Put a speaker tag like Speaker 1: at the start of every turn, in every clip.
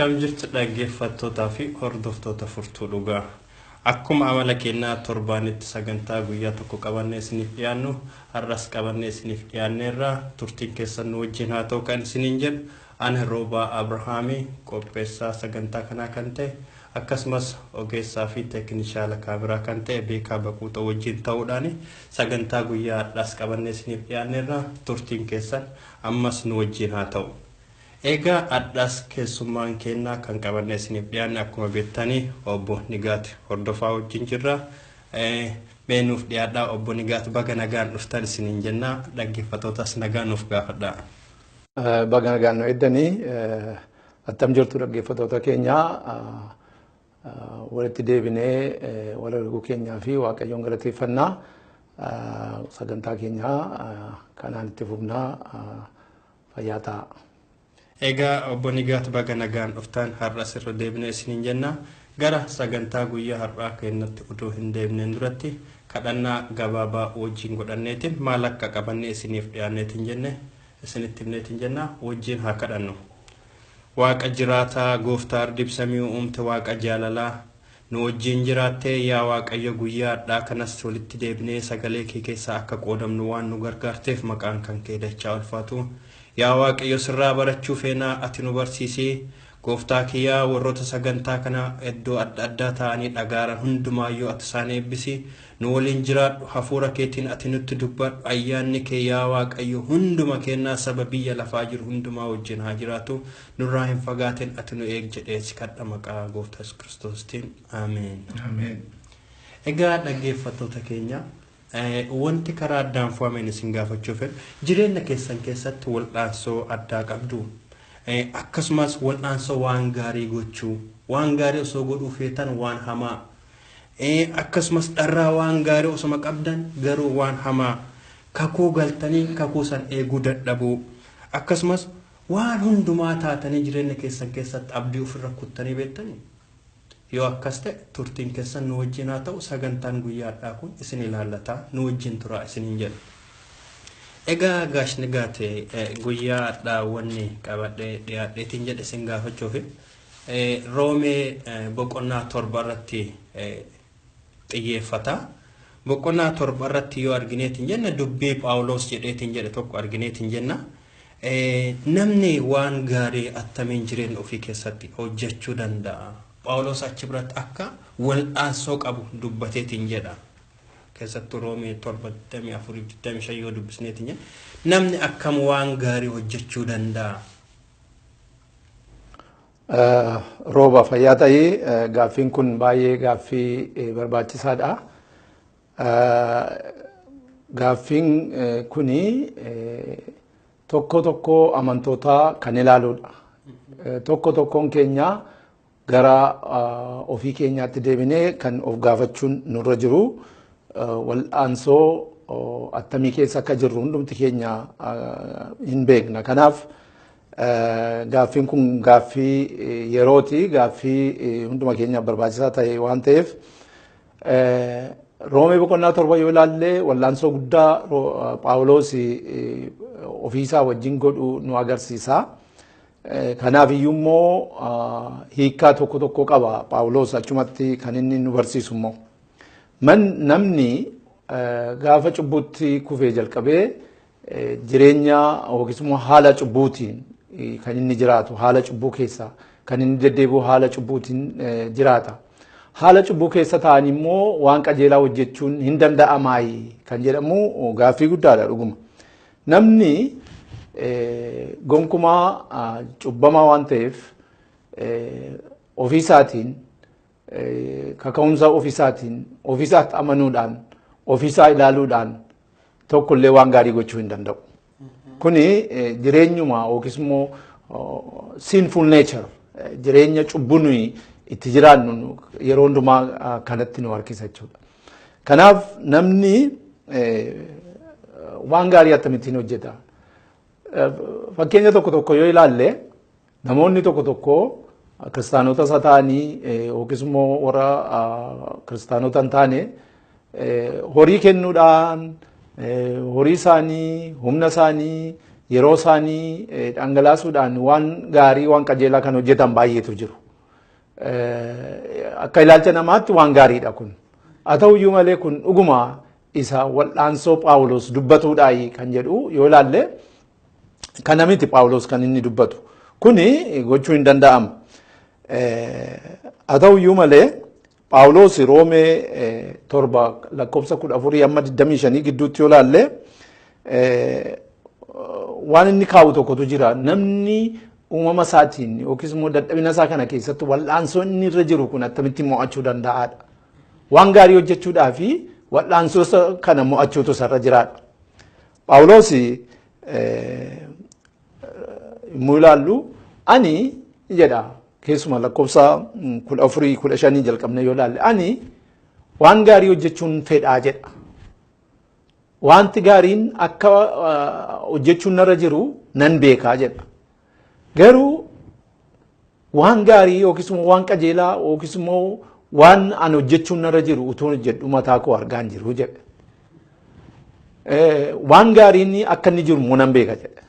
Speaker 1: Akkam jirtu dhaggeeffattootaa fi hordoftoota Furtuu Dhugaa. Akkuma amala keenyaa torbaanitti sagantaa guyyaa tokko qabannee isiniif dhiyaannu har'as qabannee isiniif dhiyaanneerra turtiin keessan nu wajjin haa ta'u kan isiniin jedhu ani Roobaa Abrahaamii qopheessaa sagantaa kanaa kan ta'e akkasumas ogeessaa fi teeknishaala kaameraa kan ta'e Beekaa Baquuxa wajjin ta'uudhaan sagantaa guyyaa har'as qabannee isiniif dhiyaanneerra turtiin keessan ammas nu wajjin haa ta'u. Egaa addas keessummaan keenyaa kan qabannee isiniif dhiyaanne akkuma beektanii obbo NIGAATU hordofaa wajjin jirra. Meenuuf dhiyaadhaa obbo NIGAATU baga nagaan dhuftan isiniin jenna dhaggeeffattootas nagaan nuuf gaafadhaa.
Speaker 2: Baga nagaan nu eddanii attam jirtu dhaggeeffattoota keenyaa walitti deebinee wal arguu keenyaa fi Waaqayyoon galateeffannaa sagantaa keenyaa kanaan itti fufnaa fayyaa ta'a.
Speaker 1: Egaa obbo NIGAATU baga nagaan dhuftan har'as irra deebinee isiniin jenna. Gara sagantaa guyyaa har'aa keenyatti utuu hin deebineen duratti kadhannaa gabaabaa wajjin godhanneetiin maal akka qabannee isiniif dhiyaanneetiin jenne isinitti himneetiin jenna wajjin haa kadhannu. Waaqa jiraataa gooftaa ardii samii uumte Waaqa jaalalaa nu wajjin jiraattee yaa Waaqayyo guyyaa har'aa kanas walitti deebinee sagalee kee keessaa akka qoodamnu waan nu gargaarteef maqaan kan kee dachaa ulfaatu. Yaa Waaqayyo sirraa barachuu feenaa ati nu barsiisii gooftaa kiyyaa warroota sagantaa kana iddoo adda addaa ta'anii dhagaaran hundumaayyuu ati isaan eebbisi nu waliin jiraadhu hafuura keetiin ati nutti dubbadhu ayyaanni kee yaa Waaqayyo hunduma kennaa saba biyya lafaa jiru hundumaa wajjin haa jiraatu nurraa hin fagaatin ati nu eeg jedhee si kadha maqaa gooftaa Yesuus Kiristoostiin ameen.
Speaker 2: Ameen.
Speaker 1: Egaa dhaggeeffattoota keenya wanti karaa addaan fu'ameen isin gaafachuu fedhu jireenya keessan keessatti wal'aansoo addaa qabdu. Akkasumas wal'aansoo waan gaarii gochuu waan gaarii osoo godhuu feetan waan hamaa akkasumas dharraa waan gaarii osoo qabdan garuu waan hamaa kakuu galtanii kakuu san eeguu dadhabuu akkasumas waan hundumaa taatanii jireenya keessan keessatti abdii ofirra kuttanii beektanii yoo akkas ta'e turtiin keessan nu wajjin haa ta'u sagantaan guyyaa har'aa kun isin ilaallata nu wajjin turaa isiniin jedhu. Egaa gaash NIGAATU guyyaa har'aa wanni qabadhee dhiyaadheetiin jedhe isin gaafachuuf Roomee boqonnaa 7 irratti xiyyeeffata. Boqonnaa 7 irratti yoo argineetiin jenna dubbii Phaawulos jedheetiin jedhe tokko argineetiin jenna. Namni waan gaarii attamiin jireenya ofii keessatti hojjechuu danda'a. Phaawulos achi biratti akka wal'aansoo qabu dubbateetiin jedha. Keessattuu Roomee 7:24-25 yoo dubbisneetiin jenna namni akkam waan gaarii hojjechuu danda'a.
Speaker 2: Rooba fayyaa ta'ee gaaffiin kun baay'ee gaaffii barbaachisaadha. Gaaffiin kuni tokko tokko amantootaa kan ilaaluudha. Tokko tokkoon keenya gara ofii keenyaatti deebinee kan of gaafachuun nurra jiru wal'aansoo attamii keessa akka jirru hundumti keenya hin beekna. Kanaaf gaaffiin kun gaaffii yerooti gaaffii hunduma keenya barbaachisaa ta'e waan ta'eef Roomee boqonnaa 7 yoo ilaalle wal'aansoo guddaa Phaawulos ofiisaa wajjin godhu nu agarsiisa. Kanaaf iyyuummoo hiikaa tokko tokko qaba Phaawulos achumatti kan inni nu barsiisu immoo namni gaafa cubbuutti kufee jalqabee jireenya yookiis immoo haala cubbuutiin kan inni jiraatu haala cubbuu keessa kan inni deddeebi'u haala cubbuutiin jiraata. Haala cubbuu keessa ta'an immoo waan qajeelaa hojjechuun hin danda'amaayi kan jedhamu gaaffii guddaadha dhuguma. Namni gonkumaa cubbamaa waan ta'eef ofiisaatiin kaka'umsa ofiisaatiin ofiisaatti amanuudhaan ofiisaa ilaaluudhaan tokkollee waan gaarii gochuu hin danda'u. Kuni jireenyuma yookiis immoo sinful nature jireenya cubbuun itti jiraannu yeroo hundumaa kanatti nu harkisa jechuudha. Kanaaf namni waan gaarii akkamittiin hojjeta. Fakkeenya tokko tokko yoo ilaalle namoonni tokko tokko kiristaanota isa ta'anii yookiis immoo warra kiristaanota hin taane horii kennuudhaan horii isaanii humna isaanii yeroo isaanii dhangalaasuudhaan waan gaarii waan qajeelaa kan hojjetan baay'eetu jiru. Akka ilaalcha namaatti waan gaariidha kun. Haa ta'uyyuu malee kun dhuguma isa wal'aansoo Phaawulos dubbatuudhaayi kan jedhu yoo ilaalle kana miti Phaawulos kan inni dubbatu. Kuni gochuu hin danda'amu. Haa ta'uyyuu malee Phaawulos Roomee 7:14 amma 25 gidduutti yoo ilaalle waan inni kaa'u tokkotu jira. Namni uumama isaatiin yookiis immoo dadhabina isaa kana keessatti wal'aansoo inni irra jiru kun attamitti mo'achuu danda'aadha. Waan gaarii hojjechuudhaa fi wal'aansoo kana mo'achuutu isarra jiraadha. Phaawulos immoo ilaallu ani jedha keessuma lakkoofsa 14-15 jalqabne yoo ilaalle ani waan gaarii hojjechuun fedhaa jedha. Wanti gaariin akka hojjechuun narra jiru nan beekaa jedha. Garuu waan gaarii yookiis immoo waan qajeelaa yookiis immoo waan ani hojjechuun narra jiru utuu hojjedhu mataa koo argaa hin jiru jedha. Waan gaariin akka inni jiru immoo nan beeka jedha.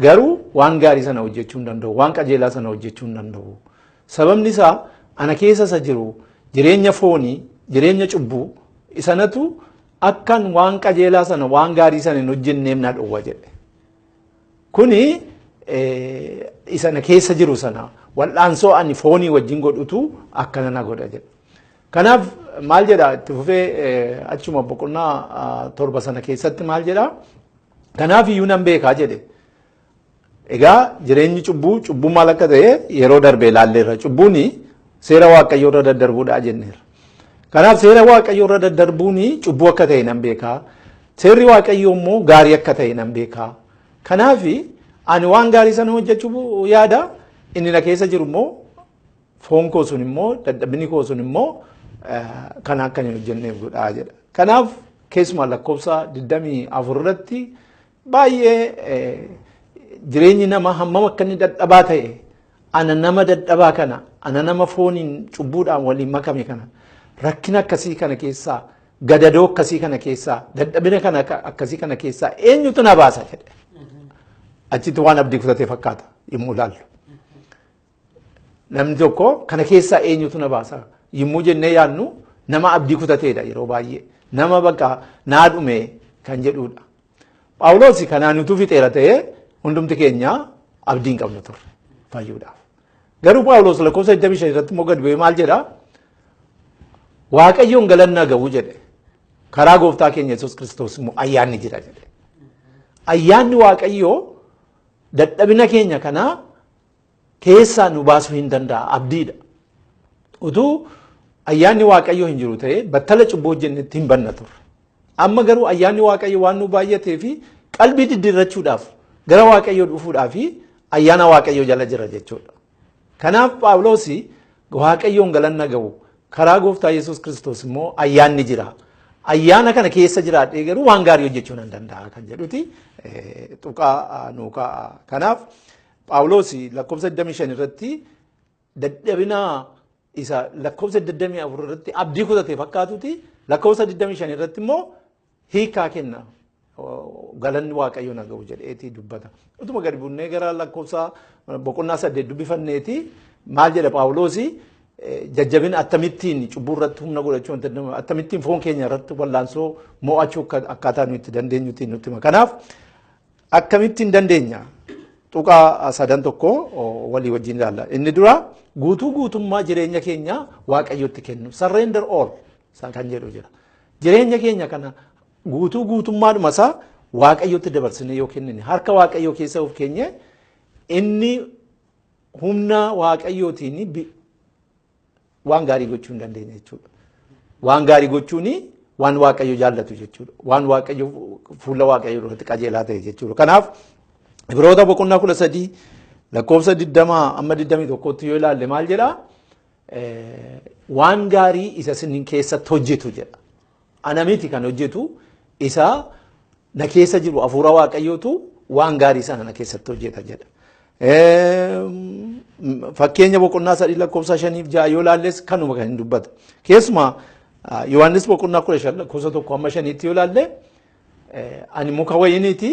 Speaker 2: Garuu waan gaarii sana hojjechuu hin danda'u, waan qajeelaa sana hojjechuu hin danda'u. Sababni isaa ana keessa isa jiru jireenya foonii, jireenya cubbuu isanatu akkan waan qajeelaa sana waan gaarii sana hin hojjenneef na dhowwa jedhe. Kuni isana keessa jiru sana wal'aansoo ani foonii wajjin godhutu akkana na godha jedhe. Kanaaf maal jedha itti fufee achuma boqonnaa 7 sana keessatti maal jedha? Kanaaf iyyuu nan beekaa jedhe. Egaa jireenyi cubbuu maal akka ta'e yeroo darbee ilaalleerra. Cubbuuni seera Waaqayyoo irra daddarbuudha jenneerra. Kanaaf seera Waaqayyoo irra daddarbuuni cubbuu akka ta'e nan beekaa. Seerri Waaqayyoo immoo gaarii akka ta'e nan beekaa. Kanaaf ani waan gaarii sana hojjechuu yaada inni na keessa jiru immoo foon koo sun immoo dadhabinni koo sun immoo kana akka hin hojjenneef godhaa jedha. Kanaaf keessumaa lakkoofsa 24 irratti baay'ee jireenyi nama hammam akka inni dadhabaa ta'e ana nama dadhabaa kana ana nama fooniin cubbuudhaan waliin makame kana rakkina akkasii kana keessaa gadadoo akkasii kana keessaa dadhabina kana akkasii kana keessaa eenyutu na baasa jedhe. Achitti waan abdii kutatee fakkaata yommuu ilaallu. Namni tokko kana keessaa eenyutu na baasa yommuu jennee yaadnu nama abdii kutateedha yeroo baay'ee. Nama bakka naa dhume kan jedhudha. Phaawulos kanaan utuu fixeera ta'ee hundumti keenya abdii hin qabnu turre fayyuudhaaf. Garuu Phaawulos lakkoofsa 25 irratti immoo gad bu'ee maal jedha? Waaqayyoon galannaa ga'uu jedhe. Karaa gooftaa keenya Yesuus Kiristoos immoo ayyaanni jira jedhe. Ayyaanni Waaqayyoo dadhabina keenya kana keessaa nu baasuu hin danda'a abdiidha. Utuu ayyaanni Waaqayyoo hin jiru ta'ee battala cubbuu hojjennetti hin banna turre. Amma garuu ayyaanni Waaqayyoo waan nu baay'atee fi qalbii diddiirrachuudhaaf gara Waaqayyoo dhufuudhaaf ayyaana Waaqayyoo jala jira jechuudha. Kanaaf Phaawulos Waaqayyoon galannaa ga'u karaa gooftaa Yesuus Kiristoos immoo ayyaanni jira. Ayyaana kana keessa jiraadhee garuu waan gaarii hojjechuu nan danda'a kan jedhuti tuqaa nuu kaa'a. Kanaaf Phaawulos lakkoofsa 25 irratti dadhabina isa lakkoofsa 24 irratti abdii kutatee fakkaatuti lakkoofsa 25 irratti immoo hiikaa kenna. Galanni Waaqayyoo na ga'u jedheeti dubbata. Utuma gadi bunnee gara lakkoofsa boqonnaa 8 dubbifanneeti maal jedha Phaawulos jajjabina akkamittiin cubbuu irratti humna godhachuu akkamittiin foon keenya irratti wallaansoo mo'achuu akkaataa nuti dandeenyutti nutti hima. Kanaaf akkamittiin dandeenya tuqaa 3 walii wajjin ilaalla. Inni dura guutummaa jireenya keenya Waaqayyootti kennu surrender all kan jedhu jira. Jireenya keenya kana guutummaadhuma isaa Waaqayyootti dabarsinee yoo kennine harka Waaqayyoo keessa of keenye inni humna Waaqayyootiin waan gaarii gochuu hin dandeenya jechuudha. Waan gaarii gochuun waan Waaqayyo jaallatu jechuudha. Waan Waaqayyo fuula Waaqayyo irratti qajeelaa ta'e jechuudha. Kanaaf Ibroota boqonnaa 13 lakkoofsa 20 amma 21tti yoo ilaalle maal jedha? Waan gaarii isa isin keessatti hojjetu jedha. Ana miti kan hojjetu isa na keessa jiru hafuura Waaqayyootu waan gaarii sana na keessatti hojjeta jedha. Fakkeenya boqonnaa 3 lakkoofsa 5-6 yoo ilaalles kanuma kan hin dubbata. Keessumaa Yohaannis boqonnaa 15 lakkoofsa 1 amma 5tti yoo ilaalle ani muka wayiniiti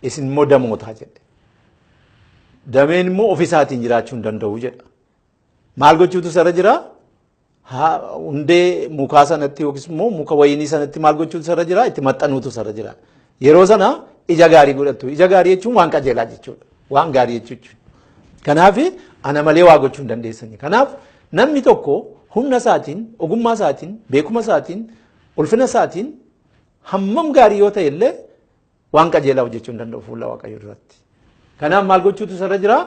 Speaker 2: isin immoo damootaa jedhe. Dameen immoo ofisaatiin jiraachuu hin danda'u jedha. Maal gochuutu sarara jira? Hundee mukaa sanatti yookiis immoo muka wayinii sanatti maal gochuutu sarara jira? Itti maxxanuutu sarara jira. Yeroo sana ija gaarii godhattu. Ija gaarii jechuun waan qajeelaa jechuudha. Waan gaarii jechuudha. Kanaaf ana malee waa gochuu hin dandeessani. Kanaaf namni tokko humna isaatiin, ogummaa isaatiin, beekuma isaatiin, ulfina isaatiin hammam gaarii yoo ta'e illee waan qajeelaa hojjechuu hin danda'u fuula Waaqayyoo duratti. Kanaaf maal gochuutu sarara jira?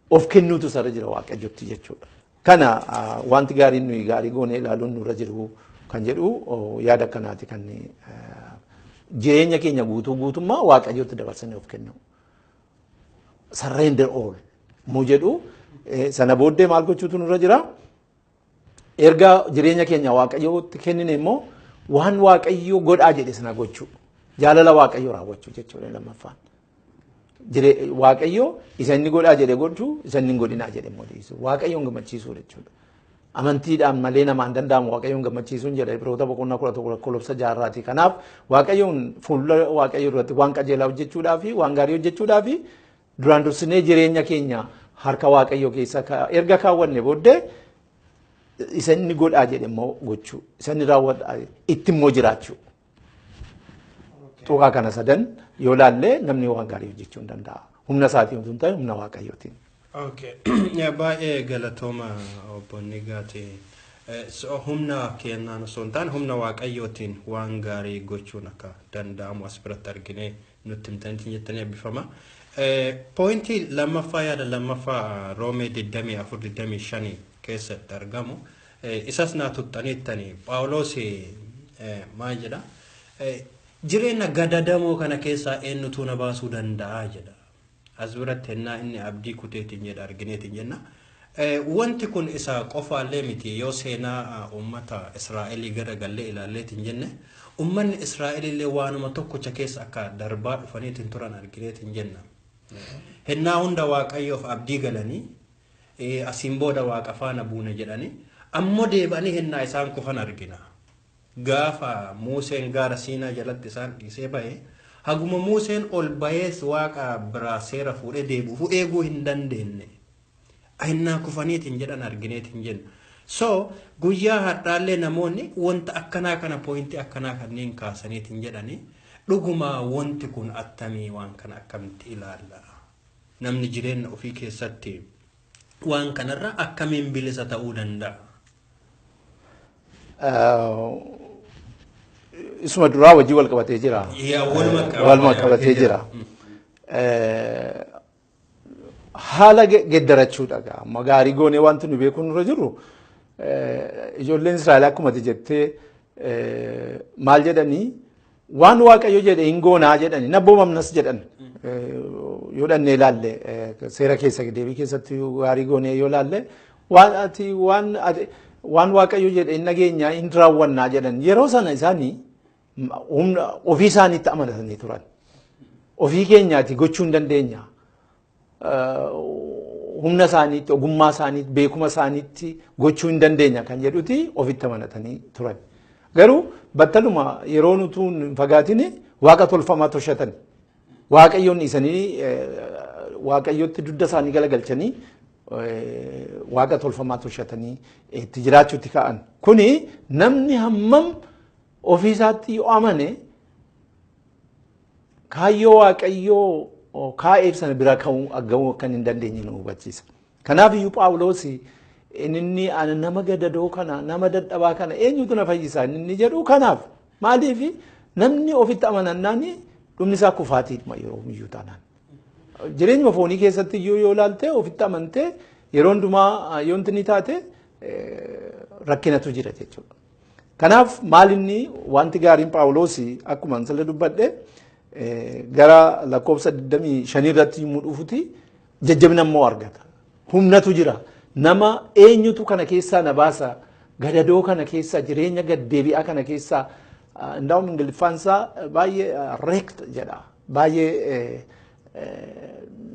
Speaker 2: Of kennuutu sarara jira Waaqayyootti jechuudha. Kana wanti gaariin nuyi gaarii goonee ilaaluun nurra jiru kan jedhu yaada akkanaati kan jireenya keenya guutummaa Waaqayyootti dabarsanii of kennu. Surrender all mu jedhu sana booddee maal gochuutu nurra jira? Erga jireenya keenya Waaqayyootti kennine immoo waan Waaqayyoo godhaa jedhe sana gochuu. Jaalala Waaqayyoo raawwachuu jechuudha lammaffaan. Waaqayyoo isa inni godhaa jedhe gochuu, isa inni hin godhinaa jedhe immoo dhiisuu. Waaqayyoon gammachiisuu jechuudha. Amantiidhaan malee namaan danda'amu Waaqayyoon gammachiisuun jedha Ibroota boqonnaa 11 lakkoofsa 6. Kanaaf Waaqayyoon fuula Waaqayyoo irratti waan qajeelaa hojjechuudhaa fi waan gaarii hojjechuudhaa fi duraan dursinee jireenya keenya harka Waaqayyoo keessa erga kaawwanne booddee isa inni godhaa jedhe immoo gochuu. Isa inni raawwadhaa itti immoo jiraachuu. Tuqaa kana sadan yoo laalle namni waan gaarii hojjechuu hin danda'a. Humna isaatiin osoo hin ta'in humna Waaqayyootiin.
Speaker 1: Okay. Baay'ee galatooma obbo Nigaati. Humna keenyaan osoo hin taane humna Waaqayyootiin waan gaarii gochuun akka danda'amu as biratti arginee nutti himtanii jettanii eebbifama. Pointii lammaffaa yaada lammaffaa Roomee 24-25 keessatti argamu. Isas naa tuttaniittanii Phaawulos maal jedha? Jireenya gadadamoo kana keessaa eenyutu na baasuu danda'a jedha. As biratti hennaa inni abdii kuteetiin jedha argineetiin jenna. Wanti kun isa qofaallee miti yoo seenaa uummata Israa'elii gara gallee ilaalleetiin jenne uummanni Israa'elillee waanuma tokkocha keessa akka darbaa dhufaniitiin turan argineetiin jenna. Hennaa hunda Waaqayyoof abdii galanii asiin booda Waaqa faana buune jedhanii ammoo deebanii hennaa isaan kufan argina. Gaafa Museen gaara Siinaa jalatti isaan dhiisee bahe haguma Museen ol bahees Waaqa biraa seera fuudhee deebi'u eeguu hin dandeenye. Hennaa kufaniitiin jedhan argineetiin jenna. So guyyaa har'aallee namoonni wanta akkanaa kana pointii akkanaa kanneen kaasaniitiin jedhanii dhuguma wanti kun attamii waan kana akkamitti ilaalla. Namni jireenya ofii keessatti waan kanarra akkamiin bilisa ta'uu danda'a.
Speaker 2: Isuma duraa wajjii wal qabatee jira. Wal qabatee jira. Haala geddarachuudha gaa. Amma gaarii goonee wanti nu beekuu nurra jiru ijoolleen Israa'el akkuma jettee maal jedhanii waan Waaqayyo jedhe hin goonaa jedhanii nabboomamnas jedhan. Yoo dhannee ilaalle seera keessa deebii keessatti gaarii goonee yoo ilaalle waan Waaqayyo jedhe hin nageenya hin raawwannaa jedhan yeroo sana isaanii ofii isaaniitti amanatanii turan. Ofii keenyaati gochuu hin dandeenya. Humna isaaniitti, ogummaa isaaniitti, beekuma isaaniitti gochuu hin dandeenya kan jedhuti ofitti amanatanii turan. Garuu battaluma yeroo nutu hin fagaatini Waaqa tolfamaa tolchatan. Waaqayyoon isanii Waaqayyootti dudda isaanii galagalchanii Waaqa tolfamaa tolchatanii itti jiraachuutti ka'an. Kuni namni hammam ofii isaatti yoo amane kaayyoo Waaqayyoo kaa'eef sana bira ka'uu argamuu akka hin dandeenye nu hubachiisa. Kanaaf iyyuu Phaawulos inni ana nama gadadoo kana nama dadhabaa kana eenyutu na fayyisa inni jedhu kanaaf maaliif namni ofitti amanannaan dhumni isaa kufaatiidhuma yeroo miyyuu taanaan. Jireenya foonii keessatti iyyuu yoo ilaalte ofitti amantee yeroo hundumaa yoo inni taate rakkinatu jira jechuudha. Kanaaf maal inni wanti gaariin Phaawulos akkuma ansalla dubbadhe gara lakkoofsa 25 irratti yemmuu dhufuti jajjabina immoo argata. Humnatu jira. Nama eenyutu kana keessaa na baasa gadadoo kana keessaa jireenya gaddeebi'aa kana keessaa ndaawum ingiliffaansaa baay'ee reekt jedha. Baay'ee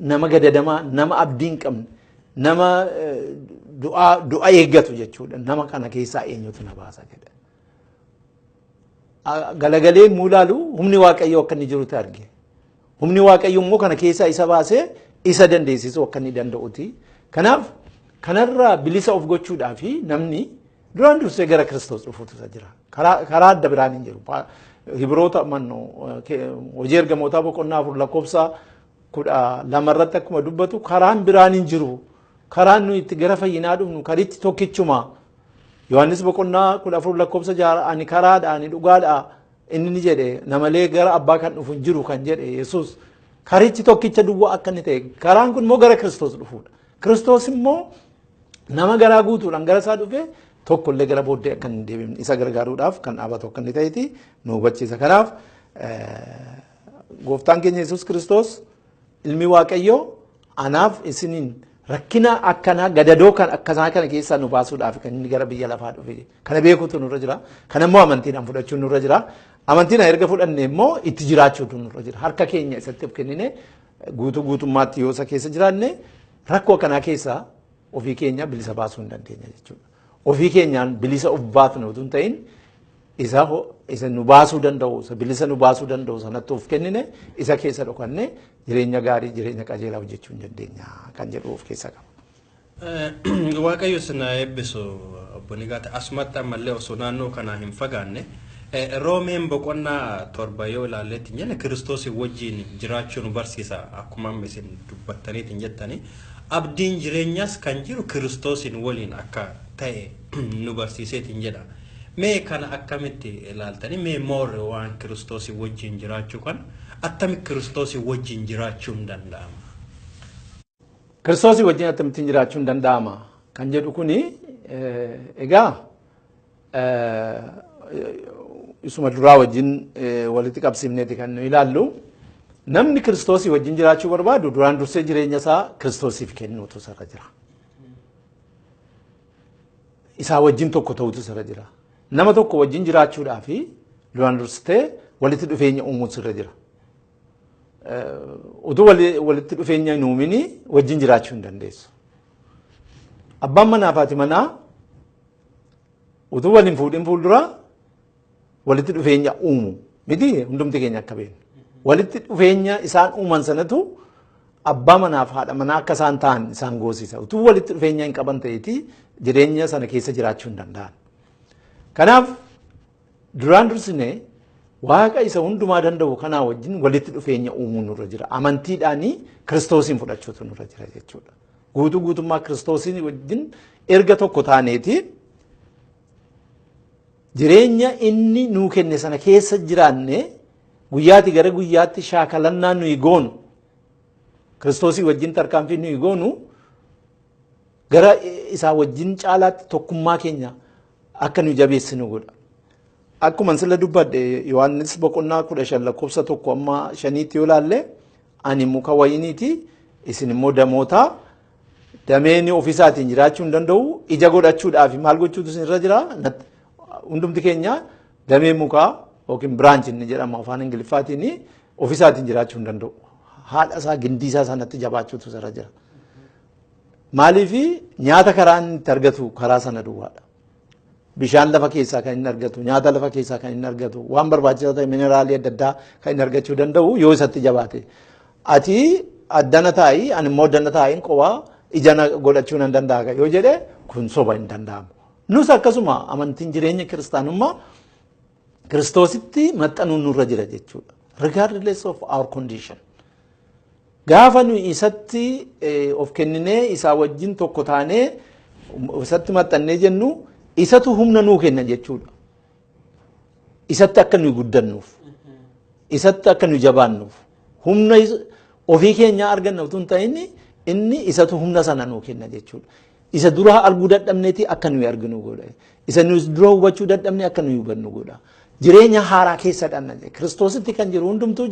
Speaker 2: nama gadadamaa nama abdii hin qabne nama du'a eeggatu jechuudha. Nama kana keessaa eenyutu na baasa jedha. Galagalee mulaalu humni Waaqayyoo akka inni jirutti arge. Humni waaqayyo immoo kana keessaa isa baasee isa dandeessisu akka inni danda'uti. Kanaaf kanarraa bilisa of gochuudhaaf namni duraan dursee gara Kiristoos dhufuutu jira. Karaa adda biraan hin jiru. Hibroota mannoo hojii ergamootaa boqonnaa 4 lakkoofsa 12 irratti akkuma dubbatu karaan biraan hin jiru. Karaan nuyi itti gara fayyinaa dhufnu karitti tokkichuma. Yohaannis boqonnaa 14 lakkoofsa 6 ani karaadha ani dhugaadha inni ni jedhe namalee gara abbaa kan dhufu hin jiru kan jedhe Yesuus karichi tokkicha duwwaa akka inni ta'e karaan kun immoo gara Kiristoos dhufuudha. Kiristoos immoo nama garaa guutuudhaan gara isaa dhufe tokkollee gara booddee akka hin deebifne isa gargaaruudhaaf kan dhaabatu akka inni ta'eeti nu hubachiisa. Kanaaf gooftaan keenya Yesuus Kiristoos ilmi Waaqayyoo anaaf isiniin rakkina akkanaa gadadoo kan akkasaa kana keessaa nu baasuudhaaf kan inni gara biyya lafaa dhufe kana beekuutu nurra jira. Kana immoo amantiidhaan fudhachuun nurra jira. Amantiidhaan erga fudhanne immoo itti jiraachuutu nurra jira. Harka keenya isatti of kennine guutummaatti yoo isa keessa jiraanne rakkoo kanaa keessaa ofii keenya bilisa baasuu hin dandeenya jechuudha. Ofii keenyaan bilisa of baafnu utuu hin ta'in isa nu baasuu danda'u isa bilisa nu baasuu danda'u sanatti of kennine isa keessa dhokanne jireenya gaarii jireenya qajeelaa hojjechuu hin dandeenya kan jedhu of keessa qaba.
Speaker 1: Waaqayyo sana eebbisu obbo Nigaate asumatti ammallee osoo naannoo kanaa hin fagaanne Roomeen boqonnaa 7 yoo ilaalletti jenne Kiristoos wajjin jiraachuu nu barsiisa akkuma amma isin dubbattaniitiin jettanii abdiin jireenyaas kan jiru Kiristoosin waliin akka ta'e nu barsiiseetiin jedha. Mee kana akkamitti ilaaltanii mee moorre waan Kiristoos wajjin jiraachuu kan attamitti Kiristoos wajjin jiraachuun danda'ama?
Speaker 2: Kiristoos wajjin attamitti jiraachuun danda'ama kan jedhu kuni egaa isuma duraa wajjin walitti qabsiifneeti kan nu ilaallu namni Kiristoos wajjin jiraachuu barbaadu duraan dursee jireenya isaa Kiristoosiif kennuutu sarara jira. Isaa wajjin tokko ta'utu sarara jira. Nama tokko wajjin jiraachuudhaaf duraan dursee walitti dhufeenya uumuutu sarara jira. Utuu walitti dhufeenya hin uumini wajjin jiraachuu hin dandeessu. Abbaan manaa fi haati manaa utuu waliin fuudhin fuuldura walitti dhufeenya uumu miti hundumti keenya akka beeknu. Walitti dhufeenya isaan uuman sanatu abbaa manaa fi haadha manaa akka isaan ta'an isaan goosisa. Utuu walitti dhufeenya hin qaban ta'eeti jireenya sana keessa jiraachuu hin danda'an. Kanaaf duraan dursine Waaqa isa hundumaa danda'u kanaa wajjin walitti dhufeenya uumuun nurra jira. Amantiidhaanii Kiristoosin fudhachuutu nurra jira jechuudha. Guutummaa Kiristoosin wajjin erga tokko taaneeti jireenya inni nuu kenne sana keessa jiraanne guyyaatti gara guyyaatti shaakalannaa nuyi goonu Kiristoosii wajjin tarkaanfii nuyi goonu gara isaa wajjin caalaatti tokkummaa keenya akka nu jabeessinu godha. Akkuma sila dubbadhe Yohaannis boqonnaa 15 lakkoofsa 1 amma 5 yoo ilaalle ani muka wayiniiti isin immoo damoota dameen ofisaatiin jiraachuu hin danda'u ija godhachuudhaaf maal gochuutu isinirra jira hundumti keenya damee mukaa yookiin branch inni jedhama afaan Ingiliffaatiin ofisaatiin jiraachuu hin danda'u. Haadha isaa gindii isaa sanatti jabaachuutu irra jira. Maaliif nyaata karaa inni argatu karaa sana duwwaadha. Bishaan lafa keessaa kan inni argatu, nyaata lafa keessaa kan inni argatu, waan barbaachisaa ta'e mineraalii adda addaa kan inni argachuu danda'u yoo isatti jabaate. Ati addana taa'ii ani immoo addana taa'iin qofaa ija godhachuu nan danda'a yoo jedhe kun soba hin danda'amu. Nus akkasuma amantiin jireenya kiristaanummaa Kiristoositti maxxanuun nurra jira jechuudha. Regardless of our condition. Gaafa nuyi isatti of kenninee isaa wajjin tokko taanee isatti maxxannee jennu isatu humna nuu kenna jechuudha. Isatti akka nuyi guddannuuf, isatti akka nuyi jabaannuuf, humna ofii keenyaa arganna utuu hin ta'in inni isatu humna sana nuu kenna jechuudha. Isa dura arguu dadhabneeti akka nuyi arginu godha. Isa nuyi dura hubachuu dadhabne akka nuyi hubannu godha. Jireenya haaraa keessa dhanna jedhe. Kiristoositti kan jiru hundumtuu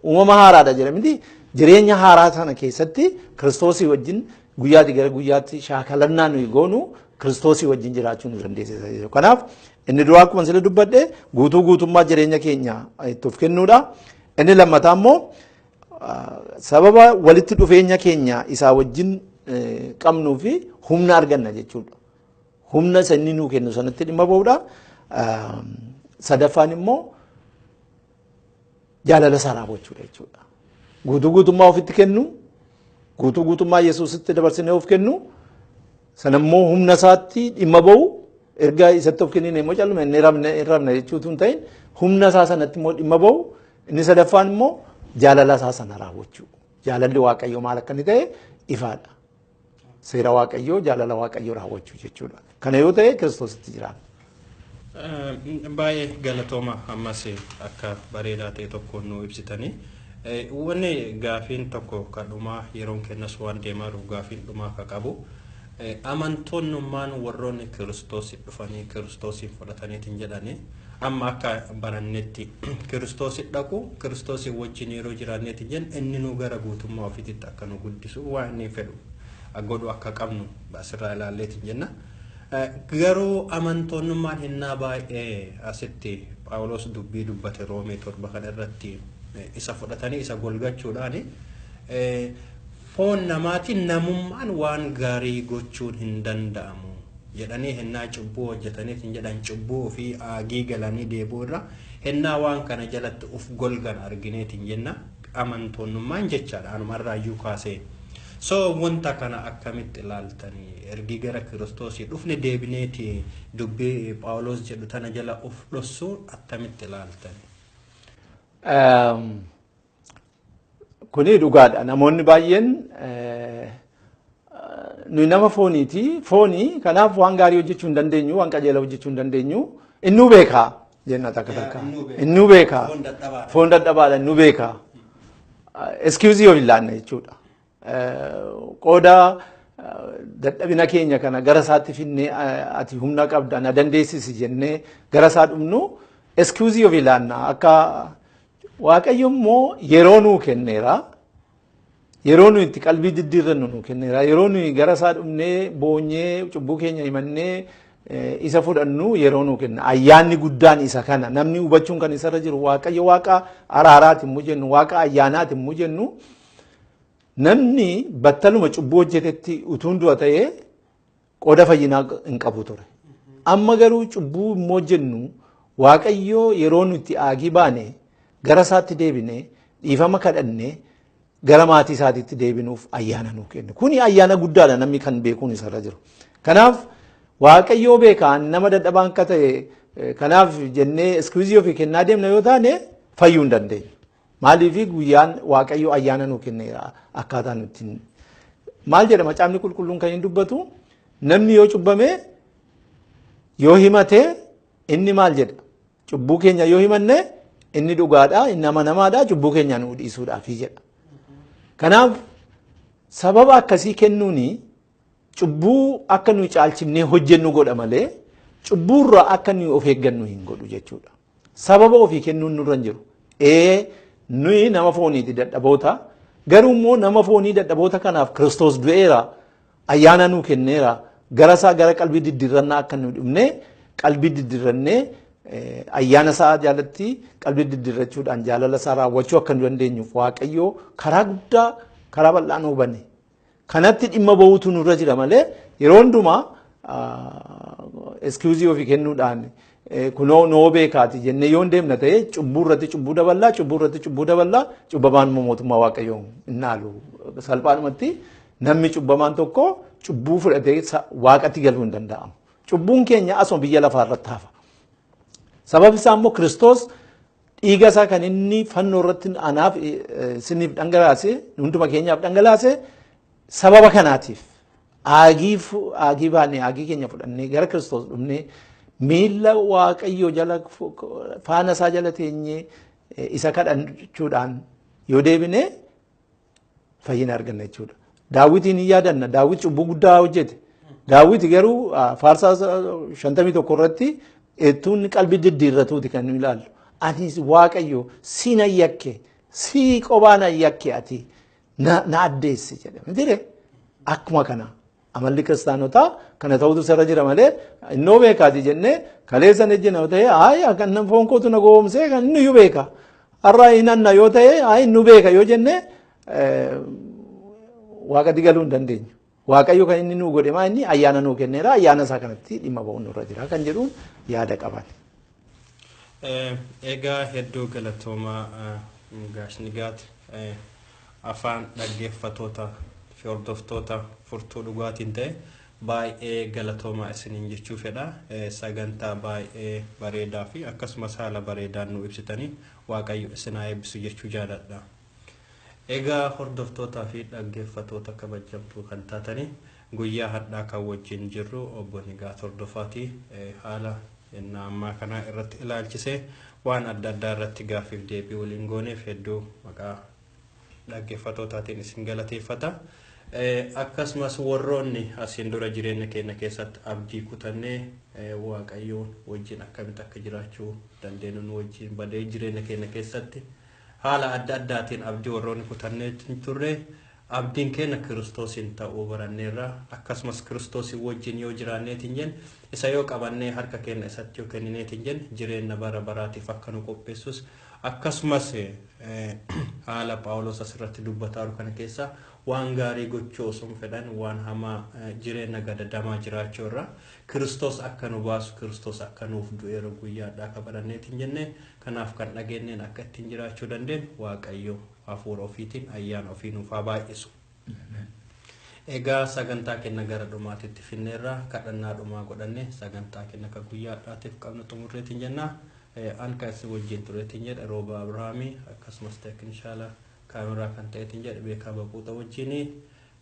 Speaker 2: uumama haaraadha jedha miti. Jireenya haaraa sana keessatti Kiristoosii wajjin guyyaatti gara guyyaatti shaakalannaa nuyi goonu Kiristoosii wajjin jiraachuu nu dandeessisa jechuudha. Kanaaf inni duraa akkuma sila dubbadhe guutummaa jireenya keenya itti of kennuudha. Inni lammataa immoo sababa walitti dhufeenya keenya isaa wajjin qabnuu fi humna arganna jechuudha. Humna isa inni nuu kennu sanatti dhimma ba'uudha. Sadaffaan immoo jaalala isaa raawwachuudha jechuudha. guutuu guutummaa ofitti kennu guutuu guutummaa Yesuusitti dabarsinee of kennu sanammoo humna isaatti dhimma ba'u erga isatti of kennine immoo calluma inni rabna jechuutu hin ta'in humna isaa sanatti immoo dhimma ba'u inni sadaffaan immoo jaalala isaa sana raawwachuu jaalalli Waaqayyoo maal akka inni ta'e ifaadha seera Waaqayyoo jaalala Waaqayyoo raawwachuu jechuudha kana yoo ta'e Kiristoositti jiraata.
Speaker 1: Baay'ee galatooma ammas akka bareedaa ta'e tokko nu ibsitanii wanni gaafiin tokko kadhumaa yeroon kennas waan deemaa jiruuf gaafiin dhumaa akka qabu amantoonnummaan warroonni Kiristoos dhufanii Kiristoosiin fudhataniitiin jedhanii amma akka barannetti Kiristoos dhaqu Kiristoos wajjin yeroo jiraanneetiin jenna inni nu gara guutummaa ofiitti akka nu guddisu waan inni fedhu godhu akka qabnu asirraa ilaalleetiin jenna. Garuu amantoonnummaan hinnaa baay'ee asitti Phaawulos dubbii dubbate Roomee 7 kan irratti isa fudhatanii isa golgachuudhaan foon namaatiin namummaan waan gaarii gochuun hin danda'amu jedhanii hinnaa cubbuu hojjetaniitiin jedhan cubbuu fi aagii galanii deebuu irra hinnaa waan kana jalatti uf golgan argineetiin jenna amantoonnummaan jechaadha anumarraayyuu kaasee. So wanta kana akkamitti ilaaltanii ergi gara Kiristoosii dhufne deebineeti dubbii Phaawulos jedhu tana jala of dhossu akkamitti ilaaltanii?
Speaker 2: Kuni dhugaadha namoonni baay'een nuyi nama fooniiti foonii kanaaf waan gaarii hojjechuu hin dandeenyu waan qajeelaa hojjechuu hin dandeenyu innuu beekaa jenna takka takka innuu beekaa foon dadhabaadha innuu beekaa excuse yoo hin laanne jechuudha. Qooda dadhabina keenya kana gara isaatti finnee ati humna qabda na dandeessisi jennee gara isaa dhumnu excuse yoo ilaanna akka Waaqayyo immoo yeroo nuu kenneera yeroo nu itti qalbii diddiirrannu nuu kenneera yeroo nu gara isaa dhumnee boonyee cubbuu keenya himannee isa fudhannu yeroo nuu kenna ayyaanni guddaan isa kana namni hubachuun kan isarra jiru Waaqayyo waaqa araaraati immoo jennu waaqa ayyaanaati immoo jennu namni battaluma cubbuu hojjetetti utuun du'a ta'ee qooda fayyinaa hin qabu ture amma garuu cubbuu immoo jennu Waaqayyo yeroo nuti aagii baane gara isaatti deebine dhiifama kadhanne gara maatii isaatiitti deebinuuf ayyaana nuu kenna kuni ayyaana guddaadha namni kan beekuun isarra jiru kanaaf Waaqayyo beekaa nama dadhabaan akka ta'e kanaaf jennee excuse ofii kennaa deemna yoo taane fayyuu hin dandeenyu maaliif guyyaan Waaqayyo ayyaana nuu kenneera akkaataa nuti maal jedha macaafni qulqulluun kan hin dubbatu namni yoo cubbame yoo himate inni maal jedha cubbuu keenya yoo himanne inni dhugaadha inni amanamaadha cubbuu keenya nu dhiisuudhaaf jedha kanaaf sababa akkasii kennuuni cubbuu akka nu caalchifnee hojjennu godha malee cubbuurraa akka nu of eeggannu hin godhu jechuudha sababa ofii kennuun nurra hin jiru nuyi nama fooniiti dadhaboota garuu immoo nama foonii dadhaboota kanaaf Kiristoos du'eera ayyaana nuu kenneera gara isaa gara qalbii diddirrannaa akka nu dhumne qalbii diddirrannee ayyaana isaa jalatti qalbii diddirrachuudhaan jaalala isaa raawwachuu akka nu dandeenyuuf Waaqayyo karaa guddaa karaa bal'aa nu hubanne kanatti dhimma ba'uutu nurra jira malee yeroo hundumaa excuse ofii kennuudhaan kunoo noo beekaati jennee yoo deemna ta'e cubbuu irratti cubbuu daballaa cubbamaan mootummaa Waaqayyoo innaalu salphaadhumatti namni cubbamaan tokko cubbuu fudhatee Waaqatti galuu hin danda'amu cubbuun keenya asuma biyya lafaa irratti hafa sabab isaa immoo Kiristoos dhiiga isaa kan inni fannoo irratti anaaf isiniif dhangalaase hunduma keenyaaf dhangalaase sababa kanaatiif aagii baanee aagii keenya fudhannee gara Kiristoos dhumnee miilla Waaqayyo jala faana isaa jala teenyee isa kadhachuudhaan yoo deebine fayyina arganna jechuudha. Daawitiin hin yaadanna Daawit cubbuu guddaa hojjete. Daawit garuu faarsaa 51 irratti ettuun qalbii diddiirratuuti kan nu ilaallu. Anis Waaqayyo si na yakke si qobaa na yakke ati na addeessi jedhame dire akkuma kana. Amalli kiristaanotaa kana ta'utu sarara jira malee innoo beekaati jennee kaleessan ejjina ta'e ay kan nan foon kootu na goomsee kan inni yu beeka har'a inanna yoo ta'e ay nu beeka yoo jennee Waaqatti galuu hin dandeenyu. Waaqayyo kan inni nu godhe maa inni ayyaana nu kenneera ayyaana isaa kanatti dhimma ba'uun nurra jira kan jedhuun yaada qaban.
Speaker 1: Egaa hedduu galatoomaa gaashnigaat afaan dhaggeeffattoota fi hordoftoota furtuu dhugaatiin ta'e baay'ee galatoomaa isiniin jechuu fedha. Sagantaa baay'ee bareedaa fi akkasumas haala bareedaan nu ibsitanii Waaqayyo isin haa eebbisu jechuu jaalladha. Egaa hordoftootaa fi dhaggeeffattoota kabajamtuu kan taatanii guyyaa har'aa kan wajjin jirru obbo Nigaat Hordofaatii haala ammaa kana irratti ilaalchisee waan adda addaa irratti gaaffiif deebii waliin gooneef hedduu maqaa dhaggeeffattootaatiin isin galateeffata. Akkasumas warroonni asiin dura jireenya keenya keessatti abdii kutannee Waaqayyoon wajjin akkamitti akka jiraachuu dandeenyu wajjin badee jireenya keenya keessatti haala adda addaatiin abdii warroonni kutannee turre abdiin keenya Kiristoosin ta'uu baranneerra akkasumas Kiristoosin wajjin yoo jiraanneetiin jenna isa yoo qabannee harka keenya isatti yoo kennineetiin jenna jireenya bara baraatiif akka nu qopheessus akkasumas haala Phaawulos asirratti dubbataa jiru kana keessa waan gaarii gochuu osoo fedhan waan hamaa jireenya gadadamaa jiraachuu irra Kiristoos akka nu baasu Kiristoos akka nuuf du'eera guyyaadhaa akka baranneetiin jenne kanaaf kan dhageenyeen akka ittiin jiraachuu dandeenyu Waaqayyo hafuura ofiitiin ayyaana ofii nuuf haa baay'isu. Egaa sagantaa keenya gara dhumaatitti finneerra kadhannaa dhumaa godhanne sagantaa keenya akka guyyaadhaatiif qabnu xumurreetiin jenna. Anka isin wajjin tureetiin jedha Rooba Abrahaamii akkasumas teeknishaala kaameraa kan ta'eetiin jedha beekaa baquuta wajjin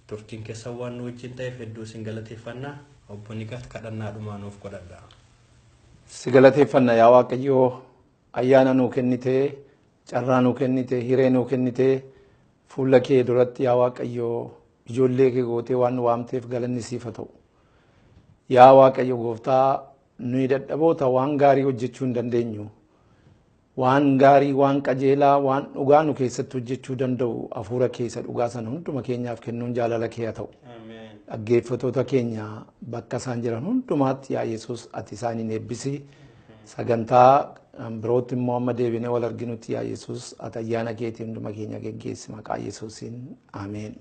Speaker 1: turtiin keessa waan nu wajjin ta'eef hedduu isin galateeffanna. Obbo Nigaat kadhannaa dhumaa nuuf godhadha.
Speaker 2: Si galateeffanna yaa Waaqayyoo ayyaana nuu kennitee carraa nuu kennitee hiree nuu kennitee fuula kee duratti yaa Waaqayyoo ijoollee kee gootee waan nu waamteef galanni siif haa ta'u. Yaa Waaqayyo gooftaa nuyi dadhaboota waan gaarii hojjechuu hin dandeenyu. Waan gaarii waan qajeelaa waan dhugaa nu keessatti hojjechuu danda'u hafuura keessa dhugaa sana hunduma keenyaaf kennuun jaalala kee haa ta'u. Dhaggeeffattoota keenya bakka isaan jiran hundumaatti yaa Yesuus ati isaaniin eebbisi. Sagantaa birootti immoo amma deebinee wal arginutti yaa Yesuus ati ayyaana keetiin hunduma keenya geggeessi maqaa Yesuusiin. Ameen.